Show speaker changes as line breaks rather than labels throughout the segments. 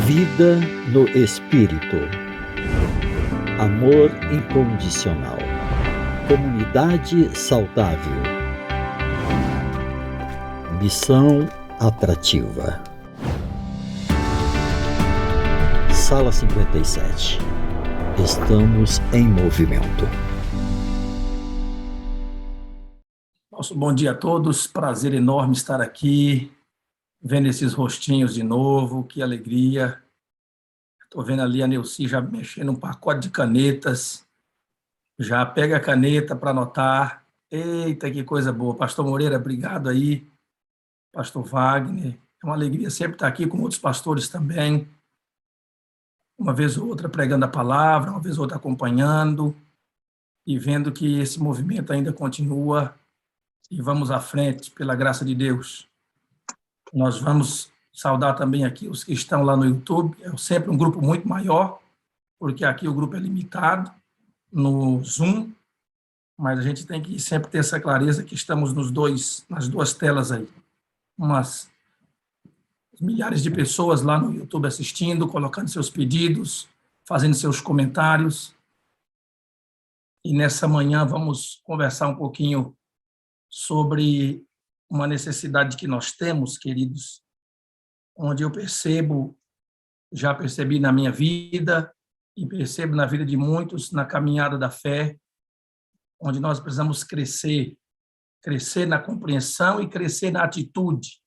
Vida no Espírito. Amor incondicional. Comunidade saudável. Missão atrativa. Sala 57. Estamos em movimento.
Nosso bom dia a todos, prazer enorme estar aqui, vendo esses rostinhos de novo, que alegria. Estou vendo ali a Neuci já mexendo um pacote de canetas, já pega a caneta para anotar. Eita, que coisa boa. Pastor Moreira, obrigado aí. Pastor Wagner, é uma alegria sempre estar aqui com outros pastores também, uma vez ou outra pregando a palavra, uma vez ou outra acompanhando e vendo que esse movimento ainda continua e vamos à frente, pela graça de Deus. Nós vamos saudar também aqui os que estão lá no YouTube, é sempre um grupo muito maior, porque aqui o grupo é limitado no Zoom, mas a gente tem que sempre ter essa clareza que estamos nas duas telas aí. Umas milhares de pessoas lá no YouTube assistindo, colocando seus pedidos, fazendo seus comentários. E nessa manhã vamos conversar um pouquinho sobre uma necessidade que nós temos, queridos, onde eu já percebi na minha vida e percebo na vida de muitos, na caminhada da fé, onde nós precisamos crescer na compreensão e crescer na atitude,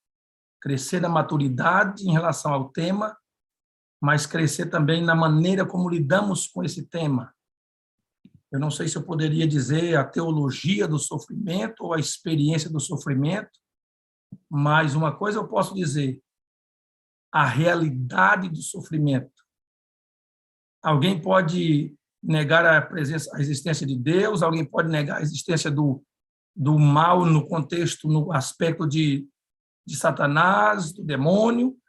crescer na maturidade em relação ao tema, mas crescer também na maneira como lidamos com esse tema. Eu não sei se eu poderia dizer a teologia do sofrimento ou a experiência do sofrimento, mas uma coisa eu posso dizer, a realidade do sofrimento. Alguém pode negar a existência de Deus, alguém pode negar a existência do mal no contexto, no aspecto de Satanás, do demônio,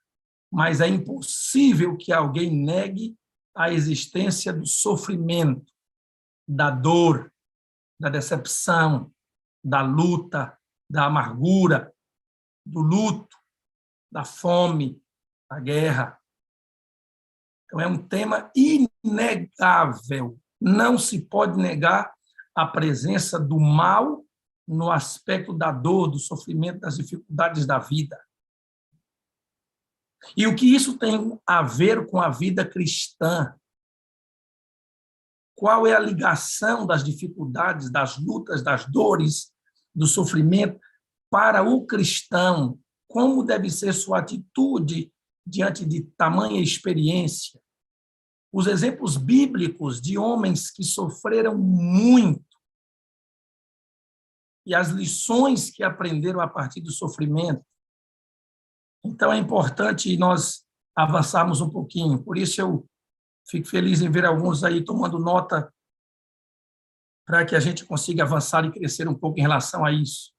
mas é impossível que alguém negue a existência do sofrimento, da dor, da decepção, da luta, da amargura, do luto, da fome, da guerra. Então, é um tema inegável. Não se pode negar a presença do mal no aspecto da dor, do sofrimento, das dificuldades da vida. E o que isso tem a ver com a vida cristã? Qual é a ligação das dificuldades, das lutas, das dores, do sofrimento para o cristão? Como deve ser sua atitude diante de tamanha experiência? Os exemplos bíblicos de homens que sofreram muito e as lições que aprenderam a partir do sofrimento. Então, é importante nós avançarmos um pouquinho. Por isso, eu fico feliz em ver alguns aí tomando nota para que a gente consiga avançar e crescer um pouco em relação a isso.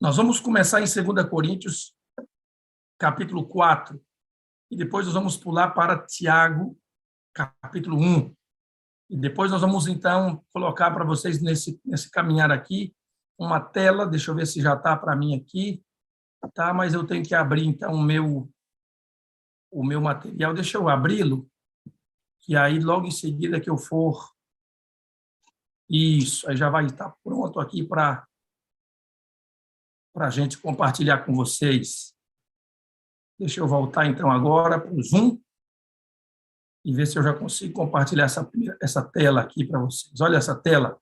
Nós vamos começar em 2 Coríntios, capítulo 4, e depois nós vamos pular para Tiago, capítulo 1. E depois nós vamos, então, colocar para vocês nesse caminhar aqui uma tela, deixa eu ver se já está para mim aqui, tá? Mas eu tenho que abrir, então, o meu material. Deixa eu abri-lo, que aí, logo em seguida que eu for... Isso, aí já vai estar pronto aqui para a gente compartilhar com vocês. Deixa eu voltar, então, agora para o Zoom e ver se eu já consigo compartilhar essa tela aqui para vocês. Olha essa tela.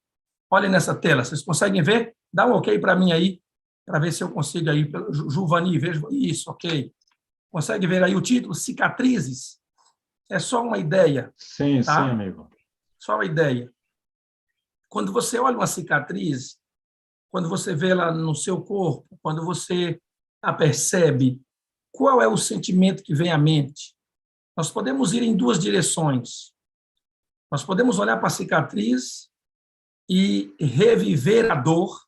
Olhem nessa tela. Vocês conseguem ver? Dá um ok para mim aí, para ver se eu consigo aí. Giovanni, vejo isso, ok. Consegue ver aí o título? Cicatrizes? É só uma ideia.
Sim,
tá?
Sim, amigo.
Só uma ideia. Quando você olha uma cicatriz, quando você vê ela no seu corpo, quando você a percebe, qual é o sentimento que vem à mente? Nós podemos ir em duas direções. Nós podemos olhar para a cicatriz e reviver a dor,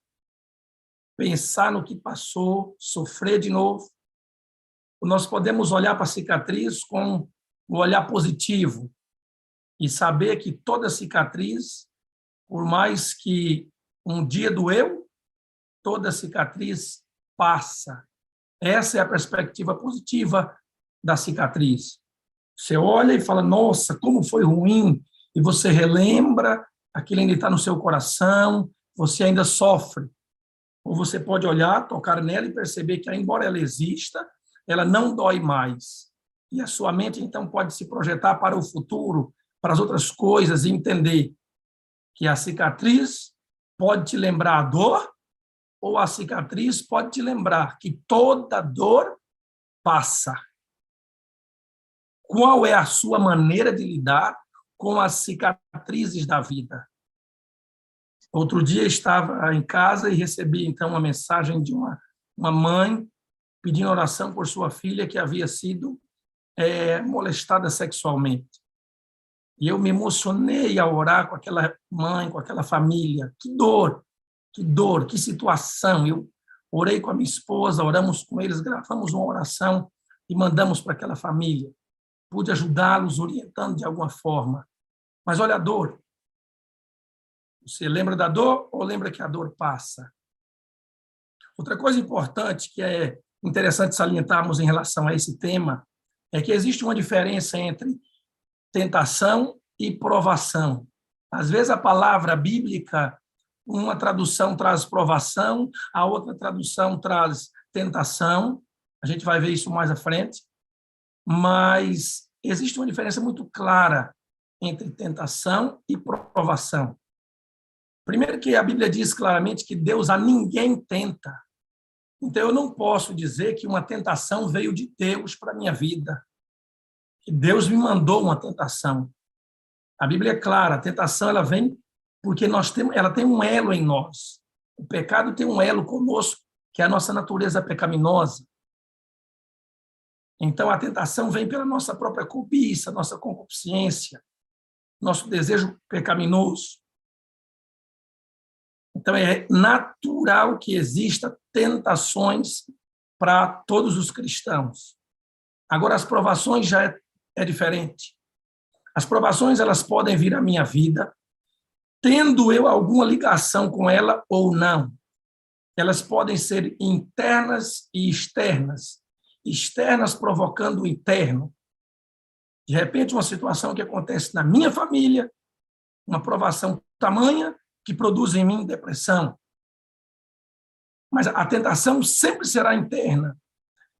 pensar no que passou, sofrer de novo. Nós podemos olhar para a cicatriz com um olhar positivo e saber que toda cicatriz, por mais que um dia doeu, toda cicatriz passa. Essa é a perspectiva positiva da cicatriz. Você olha e fala, nossa, como foi ruim, e você relembra, aquilo ainda está no seu coração, você ainda sofre. Ou você pode olhar, tocar nela e perceber que, embora ela exista, ela não dói mais. E a sua mente, então, pode se projetar para o futuro, para as outras coisas, e entender que a cicatriz pode te lembrar a dor, ou a cicatriz pode te lembrar que toda dor passa. Qual é a sua maneira de lidar com as cicatrizes da vida? Outro dia estava em casa e recebi, então, uma mensagem de uma mãe pedindo oração por sua filha que havia sido molestada sexualmente. E eu me emocionei ao orar com aquela mãe, com aquela família. Que dor, que situação. Eu orei com a minha esposa, oramos com eles, gravamos uma oração e mandamos para aquela família. Pude ajudá-los, orientando de alguma forma. Mas olha a dor. Você lembra da dor ou lembra que a dor passa? Outra coisa importante que é interessante salientarmos em relação a esse tema é que existe uma diferença entre tentação e provação. Às vezes a palavra bíblica, uma tradução traz provação, a outra tradução traz tentação. A gente vai ver isso mais à frente. Mas existe uma diferença muito clara entre tentação e provação. Primeiro que a Bíblia diz claramente que Deus a ninguém tenta. Então, eu não posso dizer que uma tentação veio de Deus para a minha vida. Que Deus me mandou uma tentação. A Bíblia é clara, a tentação ela vem porque ela tem um elo em nós. O pecado tem um elo conosco, que é a nossa natureza pecaminosa. Então, a tentação vem pela nossa própria cobiça, nossa concupiscência, nosso desejo pecaminoso. Então, é natural que exista tentações para todos os cristãos. Agora, as provações já é diferente. As provações elas podem vir à minha vida, tendo eu alguma ligação com ela ou não. Elas podem ser internas e externas. Externas provocando o interno. De repente, uma situação que acontece na minha família, uma provação tamanha que produz em mim depressão. Mas a tentação sempre será interna.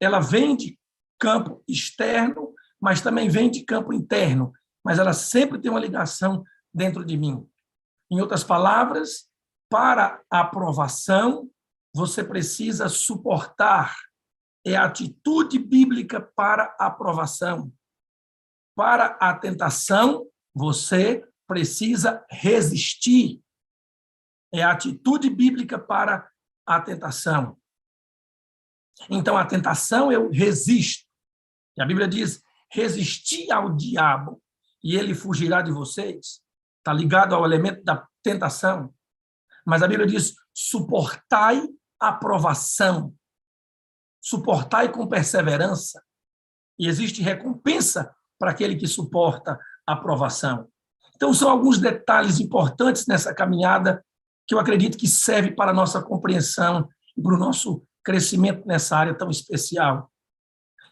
Ela vem de campo externo, mas também vem de campo interno. Mas ela sempre tem uma ligação dentro de mim. Em outras palavras, para a aprovação, você precisa suportar. É a atitude bíblica para a aprovação. Para a tentação, você precisa resistir. É a atitude bíblica para a tentação. Então, a tentação eu resisto. E a Bíblia diz, resisti ao diabo e ele fugirá de vocês. Está ligado ao elemento da tentação. Mas a Bíblia diz, suportai a provação. Suportai com perseverança. E existe recompensa para aquele que suporta a provação. Então, são alguns detalhes importantes nessa caminhada que eu acredito que serve para a nossa compreensão e para o nosso crescimento nessa área tão especial.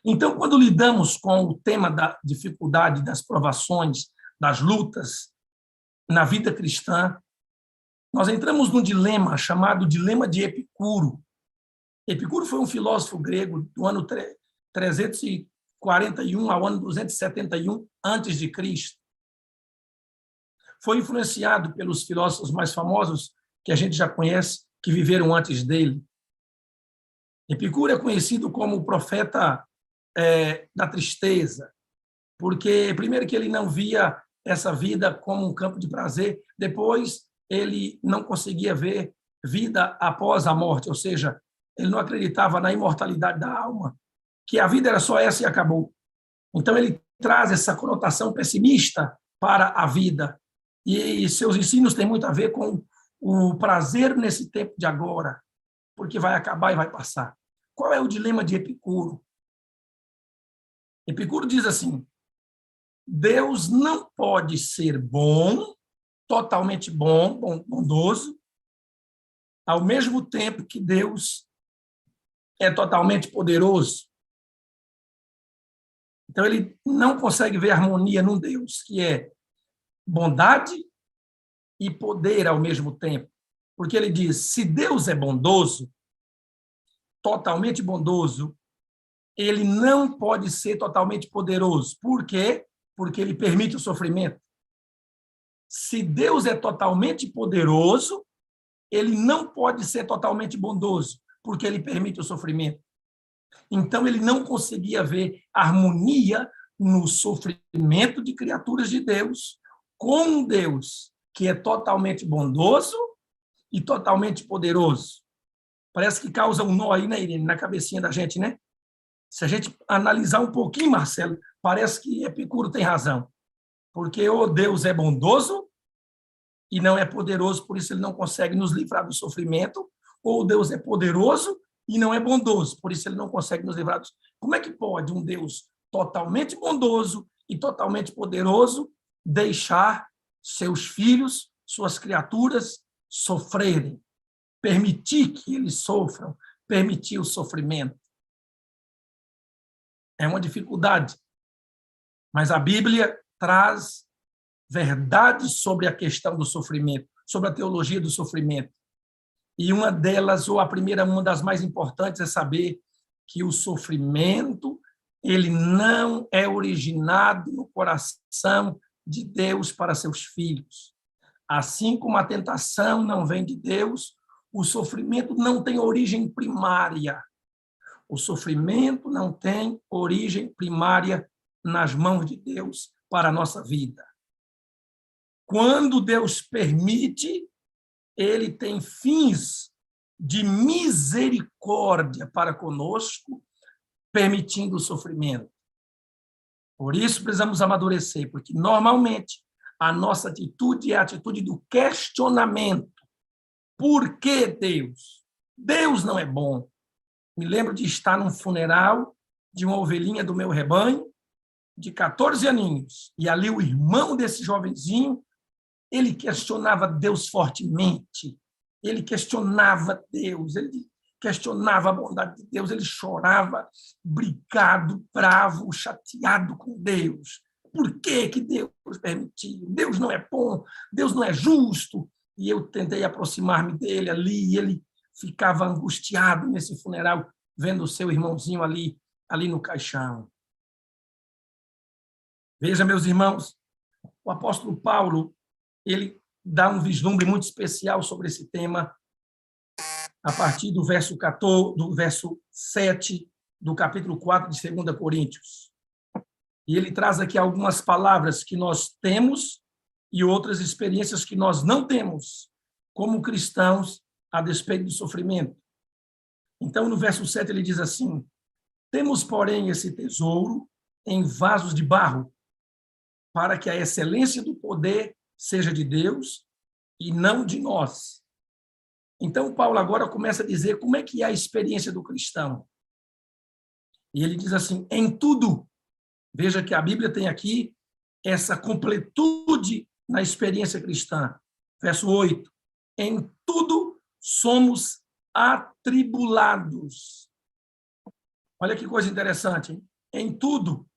Então, quando lidamos com o tema da dificuldade, das provações, das lutas na vida cristã, nós entramos num dilema chamado dilema de Epicuro. Epicuro foi um filósofo grego do ano 341 ao ano 271 a.C. Foi influenciado pelos filósofos mais famosos que a gente já conhece, que viveram antes dele. Epicuro é conhecido como o profeta da tristeza, porque, primeiro, que ele não via essa vida como um campo de prazer, depois, ele não conseguia ver vida após a morte, ou seja, ele não acreditava na imortalidade da alma, que a vida era só essa e acabou. Então, ele traz essa conotação pessimista para a vida, e seus ensinos têm muito a ver com o prazer nesse tempo de agora, porque vai acabar e vai passar. Qual é o dilema de Epicuro? Epicuro diz assim, Deus não pode ser bom, totalmente bom, bondoso, ao mesmo tempo que Deus é totalmente poderoso. Então, ele não consegue ver harmonia num Deus que é bondade e poder ao mesmo tempo. Porque ele diz, se Deus é bondoso, totalmente bondoso, ele não pode ser totalmente poderoso. Por quê? Porque ele permite o sofrimento. Se Deus é totalmente poderoso, ele não pode ser totalmente bondoso, porque ele permite o sofrimento. Então, ele não conseguia ver harmonia no sofrimento de criaturas de Deus, com um Deus que é totalmente bondoso e totalmente poderoso. Parece que causa um nó aí, né, Irene, na cabecinha da gente, né? Se a gente analisar um pouquinho, Marcelo, parece que Epicuro tem razão. Porque ou Deus é bondoso e não é poderoso, por isso ele não consegue nos livrar do sofrimento, ou Deus é poderoso e não é bondoso, por isso ele não consegue nos livrar do sofrimento. Como é que pode um Deus totalmente bondoso e totalmente poderoso deixar seus filhos, suas criaturas sofrerem, permitir que eles sofram, permitir o sofrimento? É uma dificuldade. Mas a Bíblia traz verdades sobre a questão do sofrimento, sobre a teologia do sofrimento. E uma delas, ou a primeira, uma das mais importantes, é saber que o sofrimento, ele não é originado no coração de Deus para seus filhos. Assim como a tentação não vem de Deus, o sofrimento não tem origem primária. O sofrimento não tem origem primária nas mãos de Deus para a nossa vida. Quando Deus permite, ele tem fins de misericórdia para conosco, permitindo o sofrimento. Por isso precisamos amadurecer, porque normalmente a nossa atitude é a atitude do questionamento. Por que Deus? Deus não é bom. Me lembro de estar num funeral de uma ovelhinha do meu rebanho, de 14 aninhos, e ali o irmão desse jovenzinho, ele questionava Deus fortemente, ele questionava Deus, ele questionava a bondade de Deus, ele chorava, brigado, bravo, chateado com Deus. Por que Deus permitiu? Deus não é bom, Deus não é justo. E eu tentei aproximar-me dele ali, e ele ficava angustiado nesse funeral, vendo o seu irmãozinho ali no caixão. Veja, meus irmãos, o apóstolo Paulo, ele dá um vislumbre muito especial sobre esse tema a partir do verso 14, do verso 7 do capítulo 4 de 2 Coríntios. E ele traz aqui algumas palavras que nós temos e outras experiências que nós não temos como cristãos a despeito do sofrimento. Então, no verso 7, ele diz assim: temos, porém, esse tesouro em vasos de barro, para que a excelência do poder seja de Deus e não de nós. Então, Paulo agora começa a dizer como é que é a experiência do cristão. E ele diz assim, em tudo. Veja que a Bíblia tem aqui essa completude na experiência cristã. Verso 8. Em tudo somos atribulados. Olha que coisa interessante, hein? Em tudo.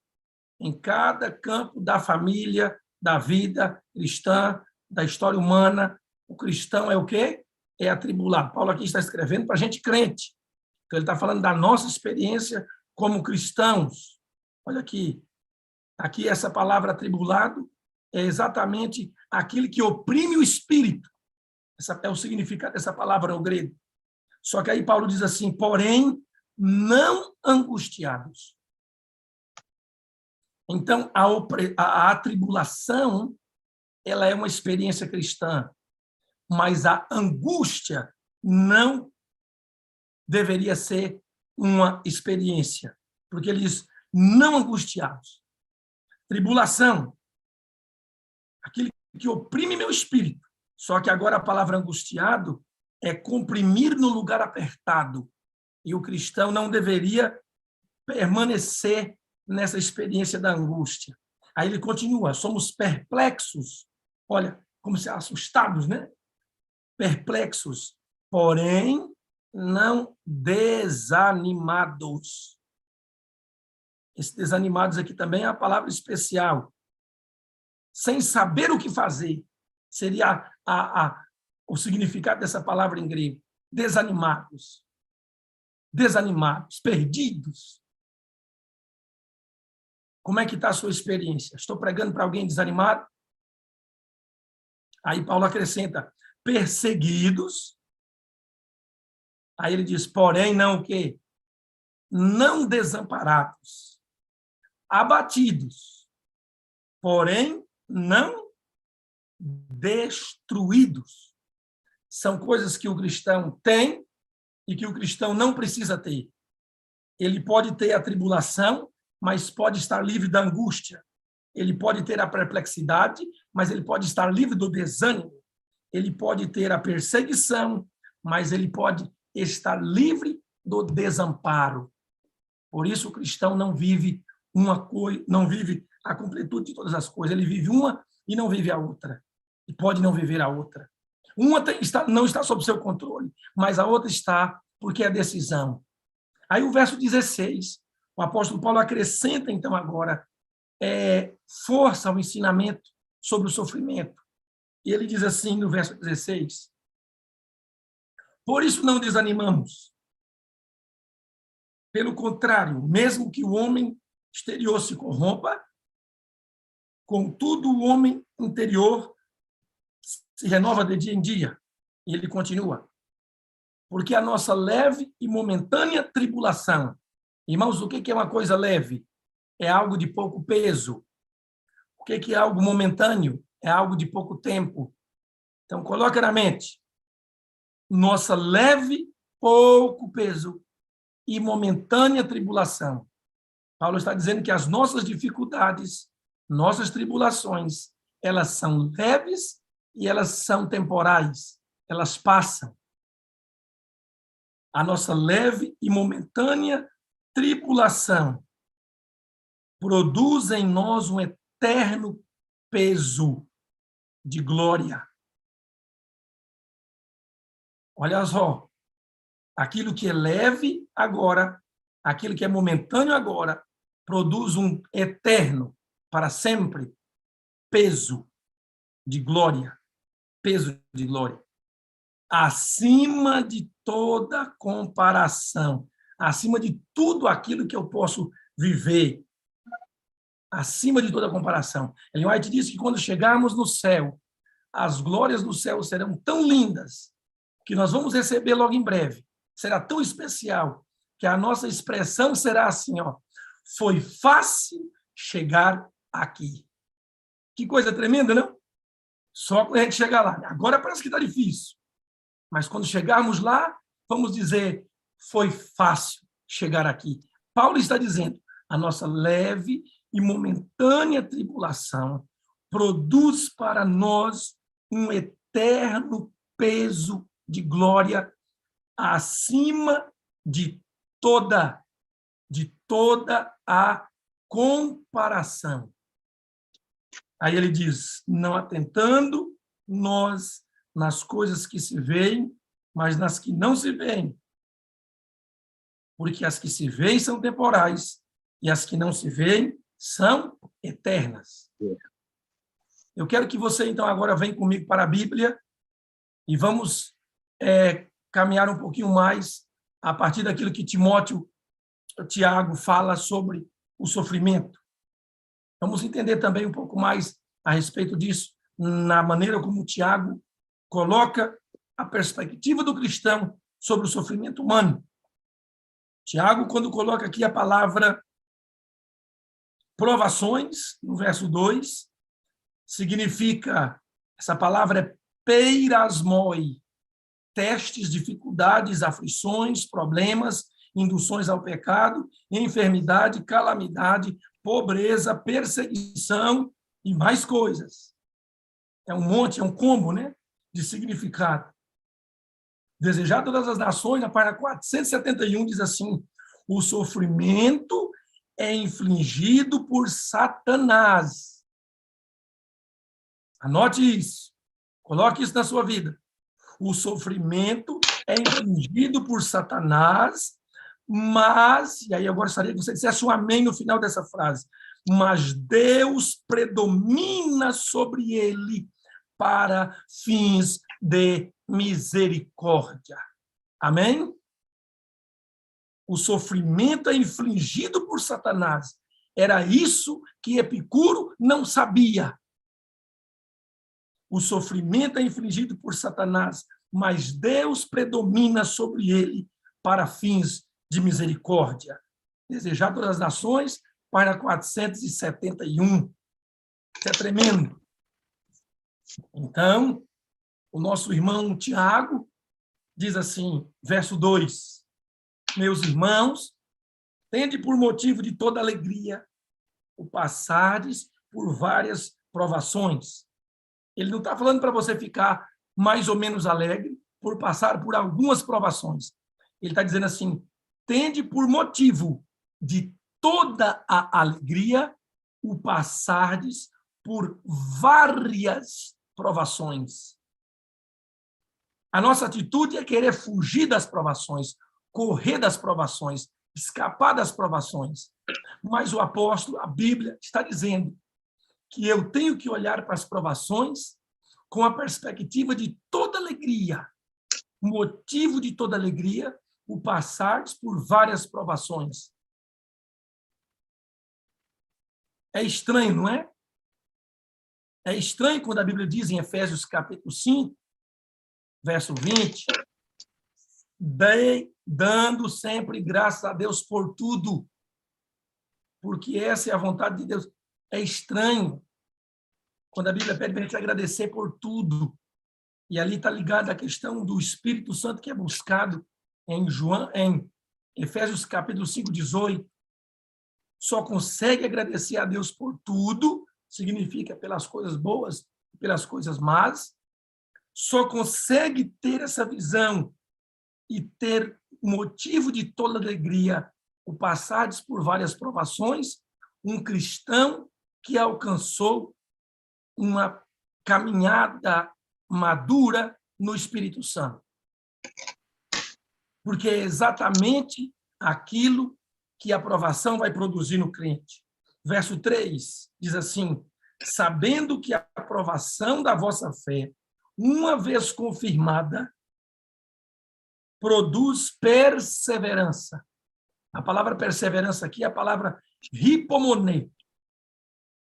Em cada campo da família, da vida cristã, da história humana, o cristão é o quê? É atribulado. Paulo aqui está escrevendo para a gente crente. Então, ele está falando da nossa experiência como cristãos. Olha aqui. Aqui, essa palavra atribulado é exatamente aquele que oprime o espírito. Esse é o significado dessa palavra no grego. Só que aí Paulo diz assim, porém, não angustiados. Então, a atribulação, ela é uma experiência cristã, mas a angústia não deveria ser uma experiência, porque ele diz, não angustiados. Tribulação, aquele que oprime meu espírito. Só que agora a palavra angustiado é comprimir no lugar apertado. E o cristão não deveria permanecer nessa experiência da angústia. Aí ele continua, somos perplexos, olha, como se assustados, né? Perplexos, porém não desanimados. Esse desanimados aqui também é a palavra especial. Sem saber o que fazer. Seria o significado dessa palavra em grego. Desanimados. Desanimados, perdidos. Como é que está a sua experiência? Estou pregando para alguém desanimado? Aí Paulo acrescenta, perseguidos. Aí ele diz, porém, não o quê? Não desamparados. Abatidos. Porém, não destruídos. São coisas que o cristão tem e que o cristão não precisa ter. Ele pode ter a tribulação, mas pode estar livre da angústia. Ele pode ter a perplexidade, mas ele pode estar livre do desânimo. Ele pode ter a perseguição, mas ele pode estar livre do desamparo. Por isso o cristão não vive uma coisa, não vive a completude de todas as coisas. Ele vive uma e não vive a outra. E pode não viver a outra. Uma não está sob seu controle, mas a outra está porque é decisão. Aí o verso 16, o apóstolo Paulo acrescenta, então, agora, força ao ensinamento sobre o sofrimento. E ele diz assim, no verso 16, por isso não desanimamos. Pelo contrário, mesmo que o homem exterior se corrompa, contudo o homem interior se renova de dia em dia. E ele continua. Porque a nossa leve e momentânea tribulação. Irmãos, o que é uma coisa leve? É algo de pouco peso. O que é algo momentâneo? É algo de pouco tempo. Então, coloca na mente. Nossa leve, pouco peso e momentânea tribulação. Paulo está dizendo que as nossas dificuldades, nossas tribulações, elas são leves e elas são temporais. Elas passam. A nossa leve e momentânea tribulação produz em nós um eterno peso de glória. Olha só, aquilo que é leve agora, aquilo que é momentâneo agora, produz um eterno, para sempre, peso de glória. Peso de glória. Acima de toda comparação, acima de tudo aquilo que eu posso viver, acima de toda comparação. Ellen White diz que quando chegarmos no céu, as glórias do céu serão tão lindas que nós vamos receber logo em breve. Será tão especial que a nossa expressão será assim, ó, foi fácil chegar aqui. Que coisa tremenda, não? Só quando a gente chegar lá. Agora parece que está difícil. Mas quando chegarmos lá, vamos dizer, foi fácil chegar aqui. Paulo está dizendo, a nossa leve e momentânea tribulação produz para nós um eterno peso de glória acima de toda a comparação. Aí ele diz, não atentando nós nas coisas que se veem, mas nas que não se veem. Porque as que se veem são temporais e as que não se veem são eternas. Eu quero que você, então, agora venha comigo para a Bíblia e vamos caminhar um pouquinho mais a partir daquilo que Tiago fala sobre o sofrimento. Vamos entender também um pouco mais a respeito disso, na maneira como Tiago coloca a perspectiva do cristão sobre o sofrimento humano. Tiago, quando coloca aqui a palavra provações, no verso 2, significa, essa palavra é peirasmoi, testes, dificuldades, aflições, problemas, induções ao pecado, enfermidade, calamidade, pobreza, perseguição e mais coisas. É um monte, é um combo, né, de significado. Desejar todas as nações, na página 471, diz assim, o sofrimento é infligido por Satanás. Anote isso. Coloque isso na sua vida. O sofrimento é infligido por Satanás Mas, e aí eu gostaria que você dissesse um amém no final dessa frase, mas Deus predomina sobre ele para fins de misericórdia. Amém? O sofrimento é infligido por Satanás. Era isso que Epicuro não sabia. O sofrimento é infligido por Satanás, mas Deus predomina sobre ele para fins de misericórdia. Desejado das nações, página 471. Isso é tremendo. Então, o nosso irmão Tiago diz assim, verso 2, meus irmãos, tende por motivo de toda alegria o passardes por várias provações. Ele não está falando para você ficar mais ou menos alegre por passar por algumas provações. Ele está dizendo assim, tende por motivo de toda a alegria o passardes por várias provações. A nossa atitude é querer fugir das provações, correr das provações, escapar das provações. Mas o apóstolo, a Bíblia, está dizendo que eu tenho que olhar para as provações com a perspectiva de toda alegria, motivo de toda alegria, o passar por várias provações. É estranho, não é? É estranho quando a Bíblia diz em Efésios capítulo 5, verso 20, dando sempre graças a Deus por tudo, porque essa é a vontade de Deus. É estranho quando a Bíblia pede para a gente agradecer por tudo. E ali está ligada a questão do Espírito Santo que é buscado em Efésios capítulo 5, 18. Só consegue agradecer a Deus por tudo, significa pelas coisas boas, pelas coisas más. Só consegue ter essa visão e ter motivo de toda alegria o passares por várias provações, um cristão que alcançou uma caminhada madura no Espírito Santo. Porque é exatamente aquilo que a aprovação vai produzir no crente. Verso 3 diz assim, sabendo que a aprovação da vossa fé, uma vez confirmada, produz perseverança. A palavra perseverança aqui é a palavra hipomone,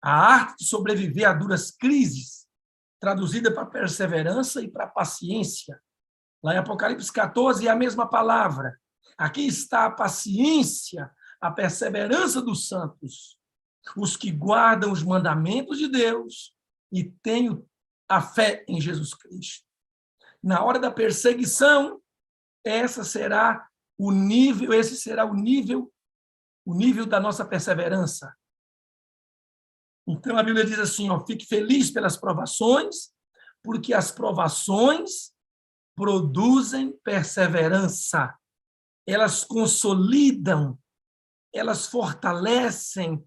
a arte de sobreviver a duras crises, traduzida para perseverança e para paciência. Lá em Apocalipse 14 é a mesma palavra. Aqui está a paciência, a perseverança dos santos, os que guardam os mandamentos de Deus e têm a fé em Jesus Cristo. Na hora da perseguição, esse será o nível da nossa perseverança. Então, a Bíblia diz assim, fique feliz pelas provações, porque as provações produzem perseverança. Elas consolidam, elas fortalecem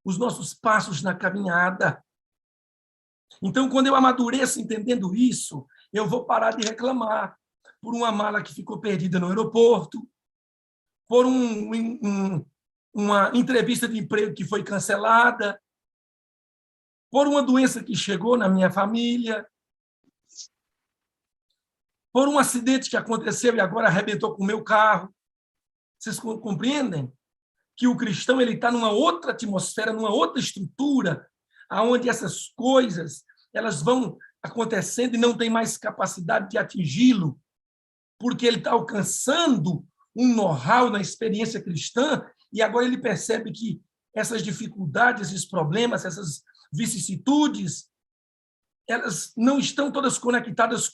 os nossos passos na caminhada. Então, quando eu amadureço entendendo isso, eu vou parar de reclamar por uma mala que ficou perdida no aeroporto, por uma entrevista de emprego que foi cancelada, por uma doença que chegou na minha família, por um acidente que aconteceu e agora arrebentou com o meu carro. Vocês compreendem? Que o cristão está numa outra atmosfera, numa outra estrutura, onde essas coisas elas vão acontecendo e não tem mais capacidade de atingi-lo, porque ele está alcançando um know-how na experiência cristã e agora ele percebe que essas dificuldades, esses problemas, essas vicissitudes, elas não estão todas conectadas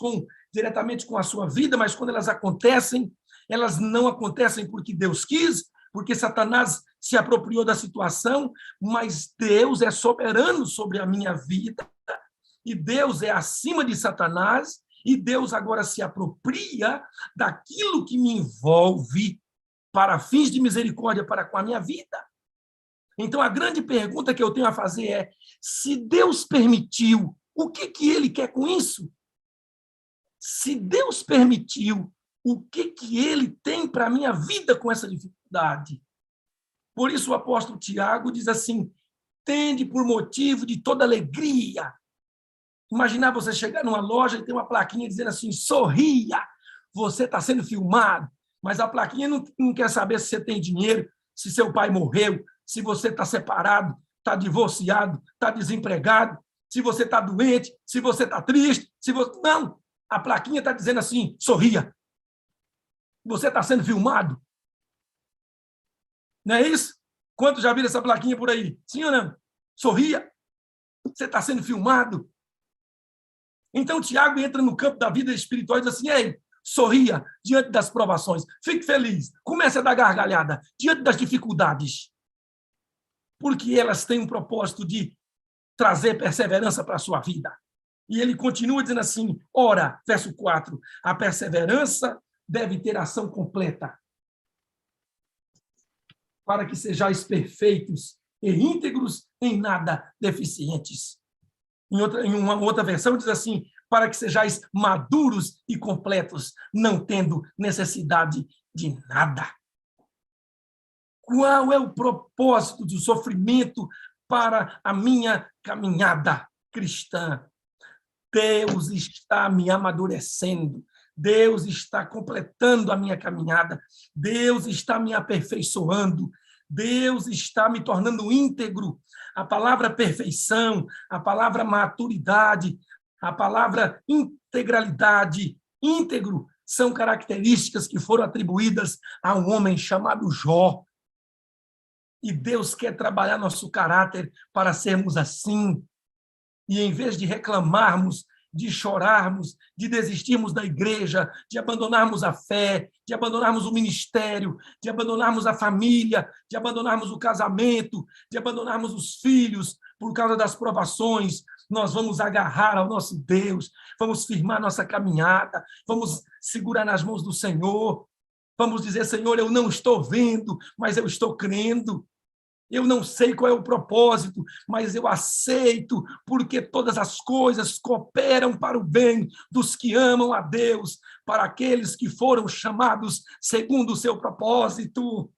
diretamente com a sua vida, mas quando elas acontecem, elas não acontecem porque Deus quis, porque Satanás se apropriou da situação, mas Deus é soberano sobre a minha vida, e Deus é acima de Satanás, e Deus agora se apropria daquilo que me envolve para fins de misericórdia para com a minha vida. Então, a grande pergunta que eu tenho a fazer é, se Deus permitiu, o que ele quer com isso? Se Deus permitiu o que ele tem para a minha vida com essa dificuldade. Por isso o apóstolo Tiago diz assim, tende por motivo de toda alegria. Imaginar você chegar numa loja e ter uma plaquinha dizendo assim, sorria, você está sendo filmado, mas a plaquinha não quer saber se você tem dinheiro, se seu pai morreu, se você está separado, está divorciado, está desempregado, se você está doente, se você está triste, se você... Não, a plaquinha está dizendo assim, sorria. Você está sendo filmado. Não é isso? Quantos já viram essa plaquinha por aí? Sim ou não? Sorria. Você está sendo filmado. Então, Tiago entra no campo da vida espiritual e diz assim, ei, sorria diante das provações, fique feliz, comece a dar gargalhada diante das dificuldades, porque elas têm um propósito de trazer perseverança para a sua vida. E ele continua dizendo assim, ora, verso 4, a perseverança deve ter ação completa, para que sejais perfeitos e íntegros, em nada deficientes. Em uma outra versão diz assim, para que sejais maduros e completos, não tendo necessidade de nada. Qual é o propósito do sofrimento para a minha caminhada cristã? Deus está me amadurecendo, Deus está completando a minha caminhada, Deus está me aperfeiçoando, Deus está me tornando íntegro. A palavra perfeição, a palavra maturidade, a palavra integralidade, íntegro, são características que foram atribuídas a um homem chamado Jó. E Deus quer trabalhar nosso caráter para sermos assim. E em vez de reclamarmos, de chorarmos, de desistirmos da igreja, de abandonarmos a fé, de abandonarmos o ministério, de abandonarmos a família, de abandonarmos o casamento, de abandonarmos os filhos por causa das provações, nós vamos agarrar ao nosso Deus, vamos firmar nossa caminhada, vamos segurar nas mãos do Senhor, vamos dizer, Senhor, eu não estou vendo, mas eu estou crendo. Eu não sei qual é o propósito, mas eu aceito, porque todas as coisas cooperam para o bem dos que amam a Deus, para aqueles que foram chamados segundo o seu propósito.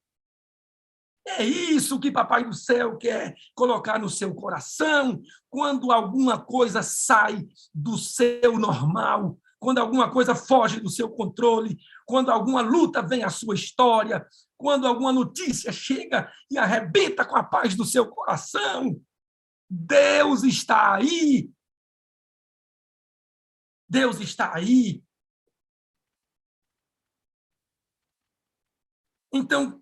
É isso que Papai do Céu quer colocar no seu coração quando alguma coisa sai do seu normal, quando alguma coisa foge do seu controle, quando alguma luta vem à sua história, quando alguma notícia chega e arrebenta com a paz do seu coração. Deus está aí. Deus está aí. Então,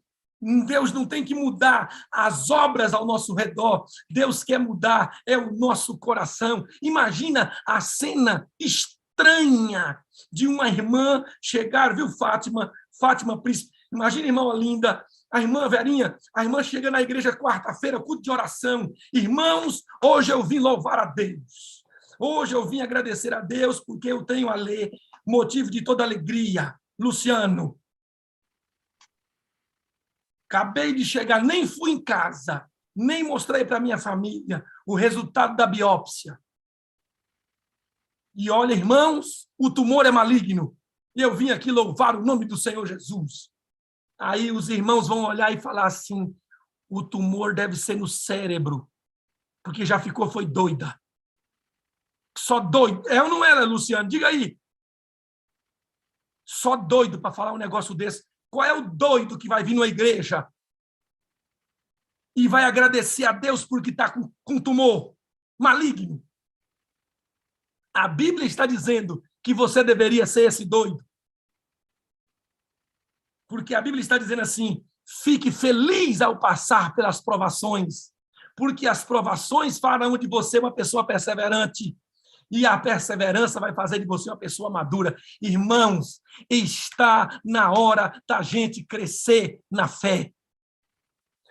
Deus não tem que mudar as obras ao nosso redor. Deus quer mudar é o nosso coração. Imagina a cena estranha de uma irmã chegar, viu, Fátima, príncipe. Imagina, irmã Olinda, a irmã Verinha, a irmã chega na igreja quarta-feira, culto de oração. Irmãos, hoje eu vim louvar a Deus. Hoje eu vim agradecer a Deus porque eu tenho a ler motivo de toda alegria. Luciano, acabei de chegar, nem fui em casa, nem mostrei para minha família o resultado da biópsia. E olha, irmãos, o tumor é maligno. E eu vim aqui louvar o nome do Senhor Jesus. Aí os irmãos vão olhar e falar assim, o tumor deve ser no cérebro, porque já ficou, foi doida. Só doido. É ou não era, Luciano? Diga aí. Só doido para falar um negócio desse. Qual é o doido que vai vir numa igreja e vai agradecer a Deus porque está com tumor maligno? A Bíblia está dizendo que você deveria ser esse doido. Porque a Bíblia está dizendo assim, fique feliz ao passar pelas provações, porque as provações farão de você uma pessoa perseverante, e a perseverança vai fazer de você uma pessoa madura. Irmãos, está na hora da gente crescer na fé.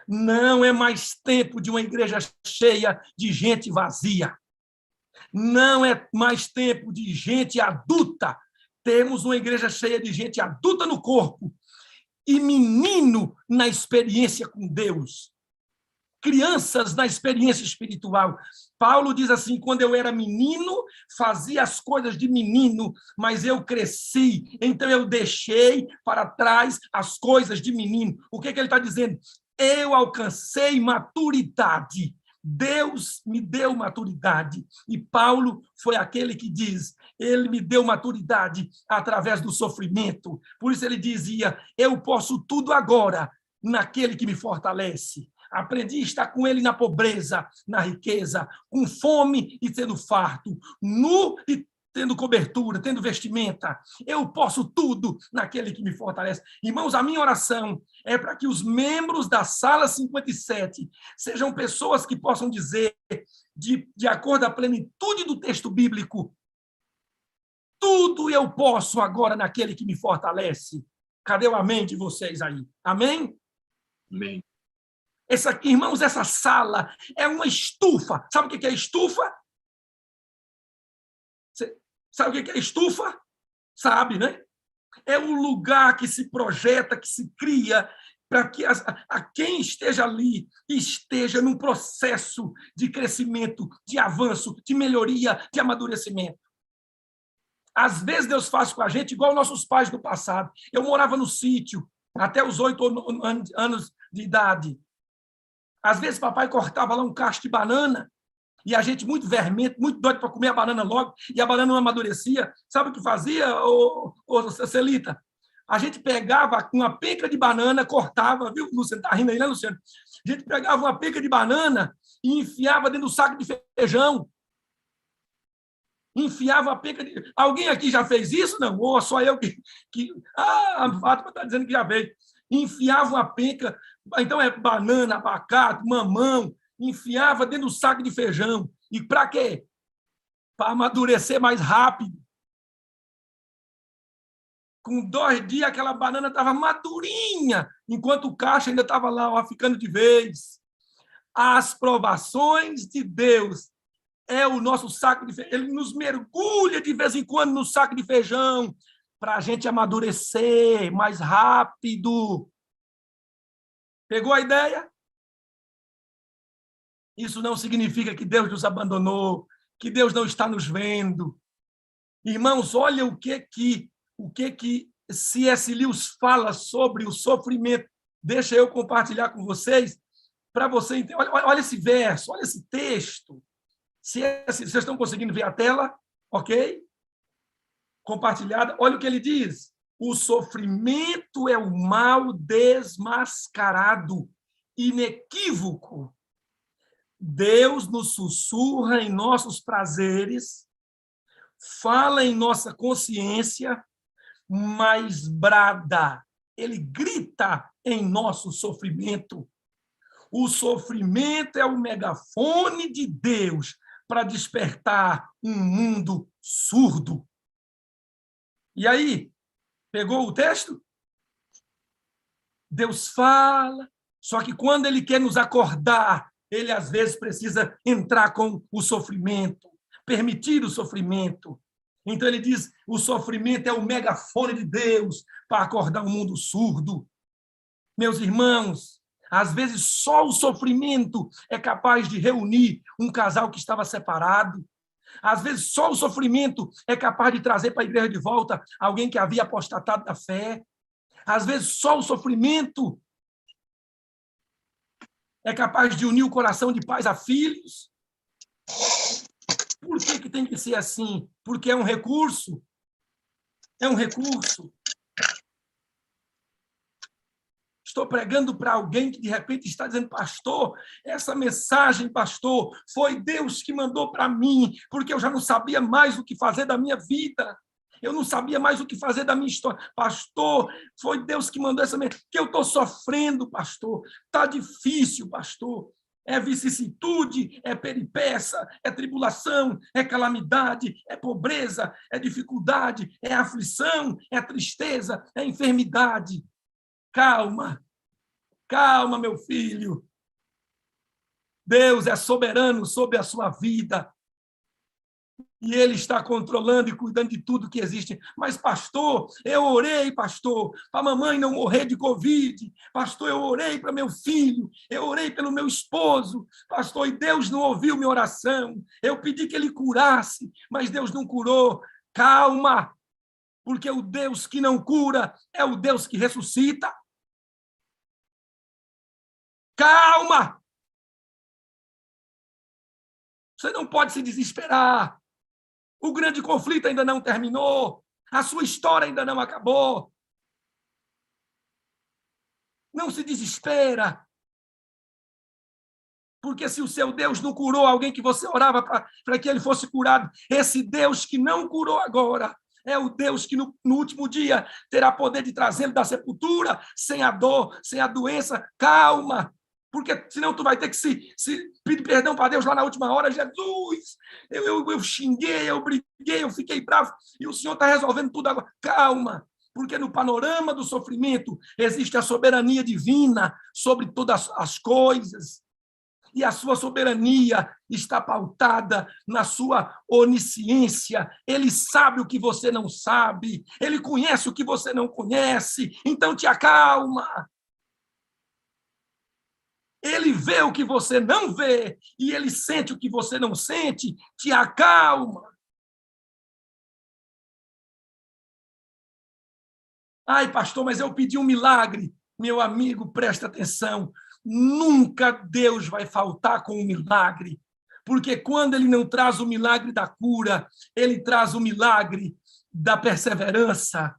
Não é mais tempo de uma igreja cheia de gente vazia. Não é mais tempo de gente adulta. Temos uma igreja cheia de gente adulta no corpo e menino na experiência com Deus. crianças na experiência espiritual. Paulo diz assim: quando eu era menino, fazia as coisas de menino, mas eu cresci, então eu deixei para trás as coisas de menino. O que ele está dizendo? Eu alcancei maturidade. Deus me deu maturidade. E Paulo foi aquele que diz: ele me deu maturidade através do sofrimento. Por isso ele dizia: eu posso tudo agora naquele que me fortalece. Aprendi a estar com ele na pobreza, na riqueza, com fome e sendo farto, nu e tendo cobertura, tendo vestimenta. Eu posso tudo naquele que me fortalece. Irmãos, a minha oração é para que os membros da Sala 57 sejam pessoas que possam dizer, de acordo à plenitude do texto bíblico: tudo eu posso agora naquele que me fortalece. Cadê o amém de vocês aí? Amém?
Amém.
Irmãos, essa sala é uma estufa. Sabe o que é estufa? Sabe o que é estufa? Sabe, né? É um lugar que se projeta, que se cria, para que a quem esteja ali esteja num processo de crescimento, de avanço, de melhoria, de amadurecimento. Às vezes Deus faz com a gente igual nossos pais do passado. Eu morava no sítio até os 8 anos de idade. Às vezes, papai cortava lá um cacho de banana e a gente muito vermelho, muito doido para comer a banana logo, e a banana não amadurecia. Sabe o que fazia, Celita? A gente pegava uma penca de banana, cortava, viu, Luciano? Está rindo aí, né, Luciano? A gente pegava uma penca de banana e enfiava dentro do saco de feijão. Enfiava a penca de... Alguém aqui já fez isso? Não? Ou só eu que... a Fátima está dizendo que já fez. Enfiava uma penca, então é banana, abacate, mamão, enfiava dentro do saco de feijão. E para quê? Para amadurecer mais rápido. Com 2 dias, aquela banana estava madurinha, enquanto o cacho ainda estava lá, ó, ficando de vez. As provações de Deus é o nosso saco de feijão. Ele nos mergulha de vez em quando no saco de feijão para a gente amadurecer mais rápido. Pegou a ideia? Isso não significa que Deus nos abandonou, que Deus não está nos vendo. Irmãos, olha o que C.S. Lewis fala sobre o sofrimento. Deixa eu compartilhar com vocês, para você entender. Olha esse verso, olha esse texto. Vocês estão conseguindo ver a tela? Ok? Compartilhada. Olha o que ele diz: o sofrimento é o mal desmascarado, inequívoco. Deus nos sussurra em nossos prazeres, fala em nossa consciência, mas brada, ele grita em nosso sofrimento. O sofrimento é o megafone de Deus para despertar um mundo surdo. E aí, pegou o texto? Deus fala, só que quando ele quer nos acordar, ele às vezes precisa entrar com o sofrimento, permitir o sofrimento. Então ele diz, o sofrimento é o megafone de Deus para acordar um mundo surdo. Meus irmãos, às vezes só o sofrimento é capaz de reunir um casal que estava separado. Às vezes só o sofrimento é capaz de trazer para a igreja de volta alguém que havia apostatado da fé. Às vezes só o sofrimento é capaz de unir o coração de pais a filhos. Por que tem que ser assim? Porque é um recurso. É um recurso. Estou pregando para alguém que, de repente, está dizendo, pastor, essa mensagem, pastor, foi Deus que mandou para mim, porque eu já não sabia mais o que fazer da minha vida. Eu não sabia mais o que fazer da minha história. Pastor, foi Deus que mandou essa mensagem, que eu estou sofrendo, pastor. Está difícil, pastor. É vicissitude, é peripécia, é tribulação, é calamidade, é pobreza, é dificuldade, é aflição, é tristeza, é enfermidade. Calma, calma, meu filho. Deus é soberano sobre a sua vida. E Ele está controlando e cuidando de tudo que existe. Mas, pastor, eu orei, pastor, para a mamãe não morrer de Covid. Pastor, eu orei para meu filho. Eu orei pelo meu esposo. Pastor, e Deus não ouviu minha oração. Eu pedi que Ele curasse, mas Deus não curou. Calma, porque o Deus que não cura é o Deus que ressuscita. Calma! Você não pode se desesperar. O grande conflito ainda não terminou. A sua história ainda não acabou. Não se desespera. Porque se o seu Deus não curou alguém que você orava para que ele fosse curado, esse Deus que não curou agora é o Deus que no último dia terá poder de trazê-lo da sepultura, sem a dor, sem a doença. Calma, porque senão tu vai ter que se pedir perdão para Deus lá na última hora. Jesus, eu xinguei, eu briguei, eu fiquei bravo, e o Senhor está resolvendo tudo agora. Calma, porque no panorama do sofrimento existe a soberania divina sobre todas as coisas. E a sua soberania está pautada na sua onisciência. Ele sabe o que você não sabe. Ele conhece o que você não conhece. Então te acalma. Ele vê o que você não vê. E ele sente o que você não sente. Te acalma. Ai, pastor, mas eu pedi um milagre. Meu amigo, presta atenção. Nunca Deus vai faltar com um milagre, porque quando Ele não traz o milagre da cura, Ele traz o milagre da perseverança,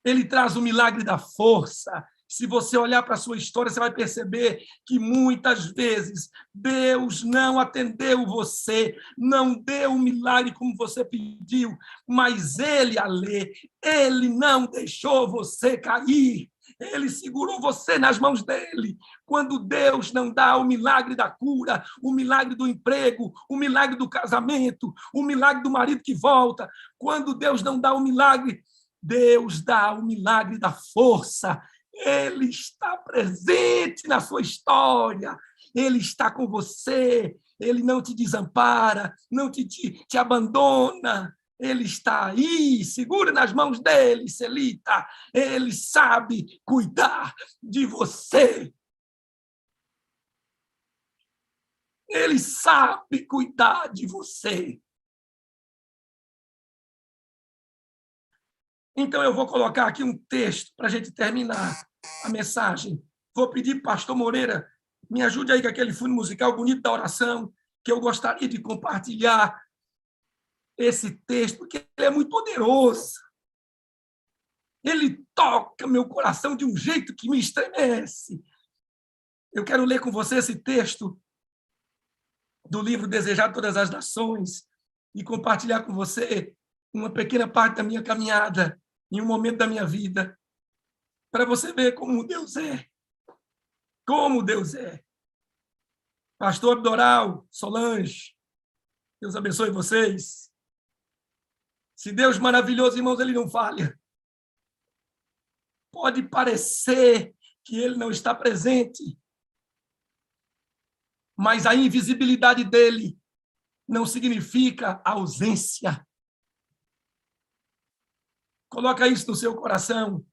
Ele traz o milagre da força. Se você olhar para a sua história, você vai perceber que muitas vezes Deus não atendeu você, não deu o milagre como você pediu, mas Ele não deixou você cair. Ele segurou você nas mãos dele. Quando Deus não dá o milagre da cura, o milagre do emprego, o milagre do casamento, o milagre do marido que volta, quando Deus não dá o milagre, Deus dá o milagre da força. Ele está presente na sua história. Ele está com você. Ele não te desampara, não te abandona. Ele está aí, segura nas mãos dele, Celita. Ele sabe cuidar de você. Ele sabe cuidar de você. Então, eu vou colocar aqui um texto para a gente terminar a mensagem. Vou pedir para o pastor Moreira, me ajude aí com aquele fundo musical bonito da oração, que eu gostaria de compartilhar esse texto, porque ele é muito poderoso. Ele toca meu coração de um jeito que me estremece. Eu quero ler com você esse texto do livro Desejar Todas as Nações e compartilhar com você uma pequena parte da minha caminhada, em um momento da minha vida, para você ver como Deus é. Como Deus é. Pastor Abdoral, Solange, Deus abençoe vocês. Se Deus maravilhoso, irmãos, Ele não falha. Pode parecer que Ele não está presente, mas a invisibilidade dEle não significa ausência. Coloca isso no seu coração.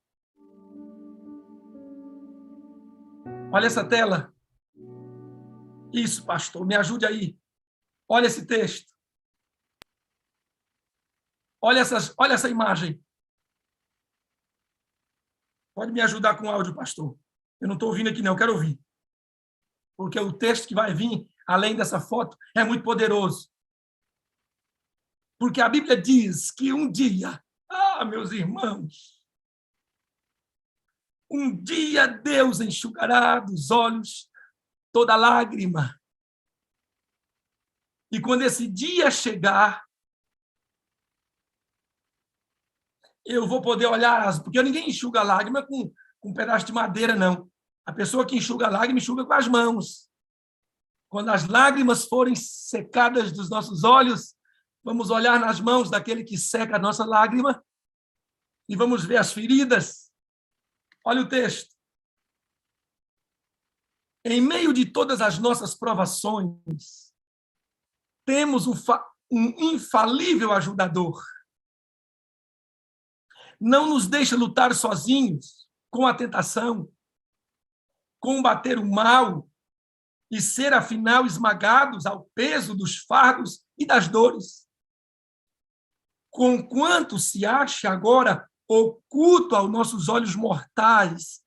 Olha essa tela. Isso, pastor, me ajude aí. Olha esse texto. Olha essa imagem. Pode me ajudar com o áudio, pastor? Eu não estou ouvindo aqui, não, eu quero ouvir. Porque o texto que vai vir, além dessa foto, é muito poderoso. Porque a Bíblia diz que um dia, meus irmãos, um dia Deus enxugará dos olhos toda lágrima. E quando esse dia chegar, eu vou poder olhar, porque ninguém enxuga a lágrima com um pedaço de madeira, não. A pessoa que enxuga a lágrima, enxuga com as mãos. Quando as lágrimas forem secadas dos nossos olhos, vamos olhar nas mãos daquele que seca a nossa lágrima e vamos ver as feridas. Olha o texto. Em meio de todas as nossas provações, temos um infalível ajudador. Não nos deixa lutar sozinhos com a tentação, combater o mal e ser, afinal, esmagados ao peso dos fardos e das dores. Conquanto se acha agora oculto aos nossos olhos mortais,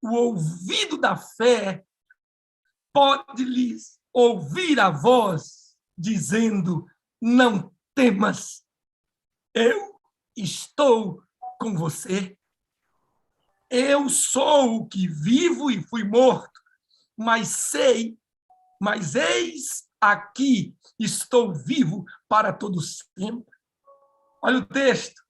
o ouvido da fé pode-lhes ouvir a voz dizendo: não temas, eu estou com você. Eu sou o que vivo e fui morto, mas eis aqui, estou vivo para todo sempre. Olha o texto.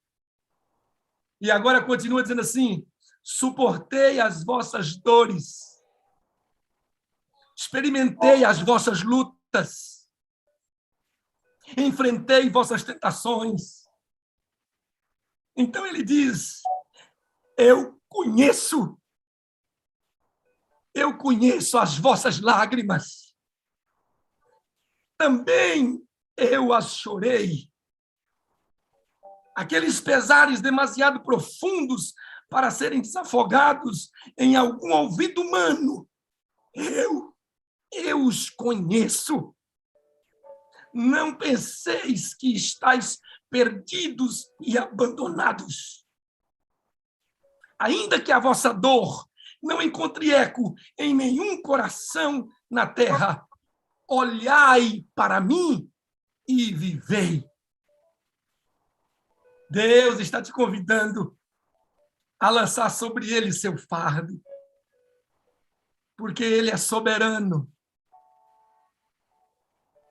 E agora continua dizendo assim: suportei as vossas dores, experimentei as vossas lutas, enfrentei vossas tentações. Então ele diz: eu conheço as vossas lágrimas, também eu as chorei. Aqueles pesares demasiado profundos para serem desafogados em algum ouvido humano, eu os conheço. Não penseis que estáis perdidos e abandonados. Ainda que a vossa dor não encontre eco em nenhum coração na terra, olhai para mim e vivei. Deus está te convidando a lançar sobre ele seu fardo, porque ele é soberano,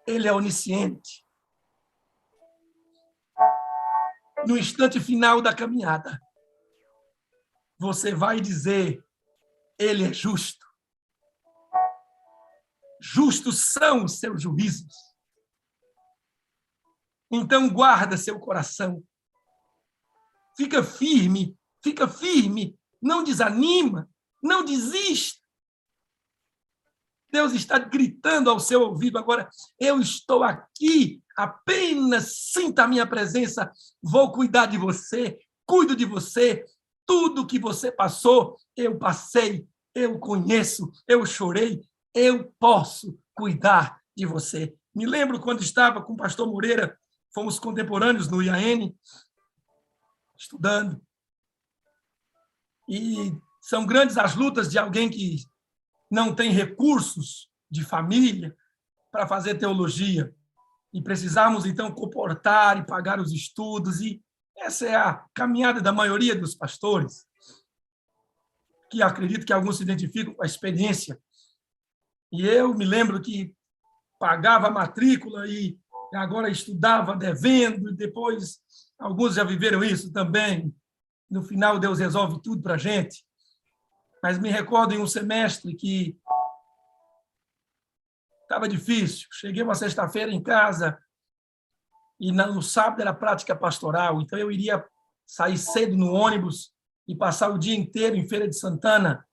ele é onisciente. No instante final da caminhada, você vai dizer: ele é justo. Justos são os seus juízos. Então guarda seu coração. Fica firme, não desanima, não desista. Deus está gritando ao seu ouvido agora: eu estou aqui, apenas sinta a minha presença, vou cuidar de você, cuido de você, tudo que você passou, eu passei, eu conheço, eu chorei, eu posso cuidar de você. Me lembro quando estava com o pastor Moreira, fomos contemporâneos no IAN, estudando, e são grandes as lutas de alguém que não tem recursos de família para fazer teologia, e precisamos, então, comportar e pagar os estudos, e essa é a caminhada da maioria dos pastores, que acredito que alguns se identificam com a experiência. E eu me lembro que pagava a matrícula e agora estudava devendo, e depois alguns já viveram isso também. No final, Deus resolve tudo para a gente. Mas me recordo em um semestre que estava difícil. Cheguei uma sexta-feira em casa e no sábado era prática pastoral. Então, eu iria sair cedo no ônibus e passar o dia inteiro em Feira de Santana,